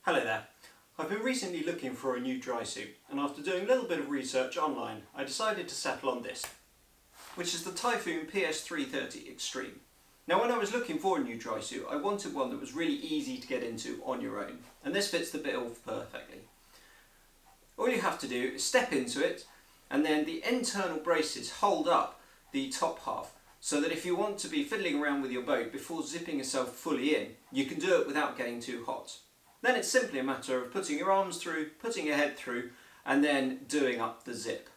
Hello there. I've been recently looking for a new dry suit, and after doing a little bit of research online I decided to settle on this, which is the Typhoon PS330 Xtreme. Now when I was looking for a new dry suit I wanted one that was really easy to get into on your own, and this fits the bill perfectly. All you have to do is step into it, and then the internal braces hold up the top half so that if you want to be fiddling around with your boat before zipping yourself fully in, you can do it without getting too hot. Then it's simply a matter of putting your arms through, putting your head through, and then doing up the zip.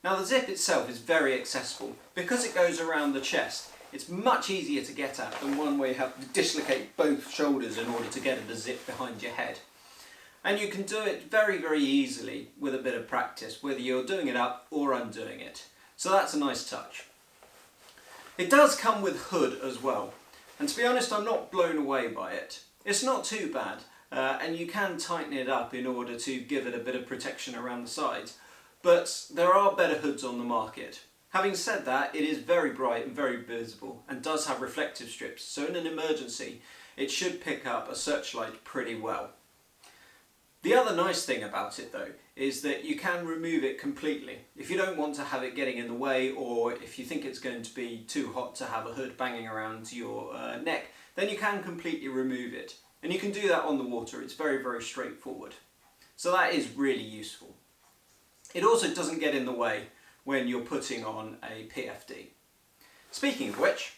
Now the zip itself is very accessible. Because it goes around the chest, it's much easier to get at than one where you have to dislocate both shoulders in order to get at the zip behind your head. And you can do it very, very easily with a bit of practice, whether you're doing it up or undoing it. So that's a nice touch. It does come with hood as well, and to be honest I'm not blown away by it. It's not too bad, and you can tighten it up in order to give it a bit of protection around the sides, but there are better hoods on the market. Having said that, it is very bright and very visible and does have reflective strips, so in an emergency it should pick up a searchlight pretty well. The other nice thing about it though is that you can remove it completely. If you don't want to have it getting in the way, or if you think it's going to be too hot to have a hood banging around your neck, then you can completely remove it. And you can do that on the water. It's very, very straightforward. So that is really useful. It also doesn't get in the way when you're putting on a PFD. Speaking of which,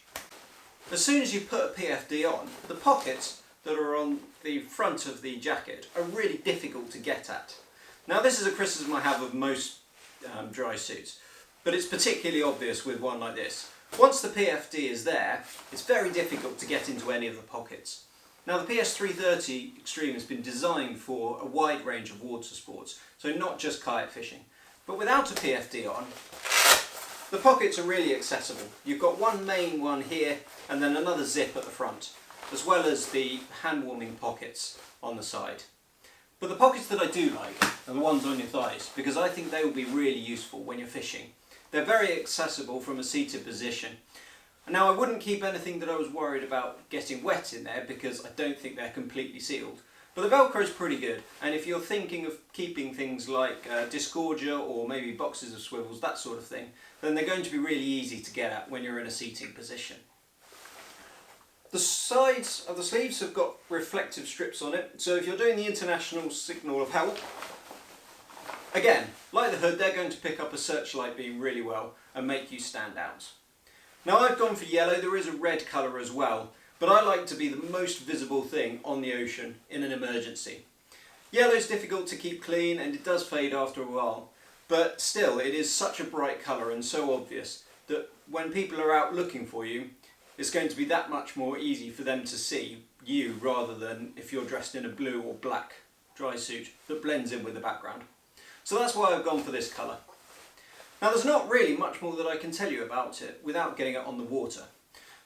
as soon as you put a PFD on, the pockets that are on the front of the jacket are really difficult to get at. Now this is a criticism I have of most dry suits, but it's particularly obvious with one like this. Once the PFD is there, it's very difficult to get into any of the pockets. Now the PS330 Xtreme has been designed for a wide range of water sports, so not just kayak fishing. But without a PFD on, the pockets are really accessible. You've got one main one here and then another zip at the front, as well as the hand warming pockets on the side. But the pockets that I do like are the ones on your thighs, because I think they will be really useful when you're fishing. They're very accessible from a seated position. Now I wouldn't keep anything that I was worried about getting wet in there because I don't think they're completely sealed. But the Velcro is pretty good, and if you're thinking of keeping things like discordia or maybe boxes of swivels, that sort of thing, then they're going to be really easy to get at when you're in a seating position. The sides of the sleeves have got reflective strips on it, so if you're doing the international signal of help, again, like the hood, they're going to pick up a searchlight beam really well and make you stand out. Now I've gone for yellow. There is a red colour as well, but I like to be the most visible thing on the ocean in an emergency. Yellow is difficult to keep clean and it does fade after a while, but still it is such a bright colour and so obvious that when people are out looking for you, it's going to be that much more easy for them to see you rather than if you're dressed in a blue or black dry suit that blends in with the background. So that's why I've gone for this colour. Now there's not really much more that I can tell you about it without getting it on the water.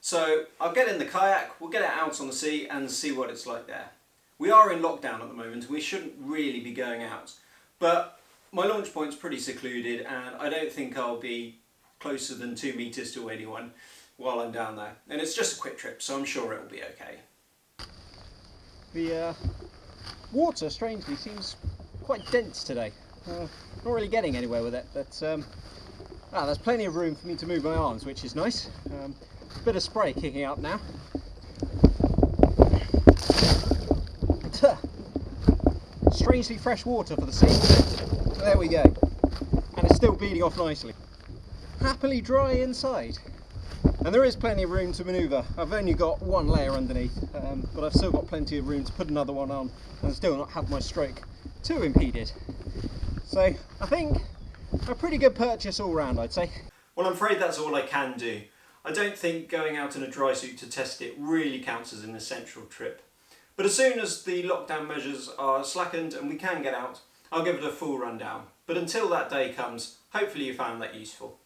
So I'll get in the kayak, we'll get it out on the sea and see what it's like there. We are in lockdown at the moment and we shouldn't really be going out, but my launch point's pretty secluded and I don't think I'll be closer than 2 metres to anyone while I'm down there. And it's just a quick trip, so I'm sure it'll be okay. The water, strangely, seems quite dense today. Not really getting anywhere with it, but there's plenty of room for me to move my arms, which is nice. Bit of spray kicking up now. Strangely fresh water for the sea. There we go. And it's still beading off nicely. Happily dry inside. And there is plenty of room to manoeuvre. I've only got one layer underneath, but I've still got plenty of room to put another one on and still not have my stroke too impeded. So I think a pretty good purchase all round, I'd say. Well, I'm afraid that's all I can do. I don't think going out in a dry suit to test it really counts as an essential trip. But as soon as the lockdown measures are slackened and we can get out, I'll give it a full rundown. But until that day comes, hopefully you found that useful.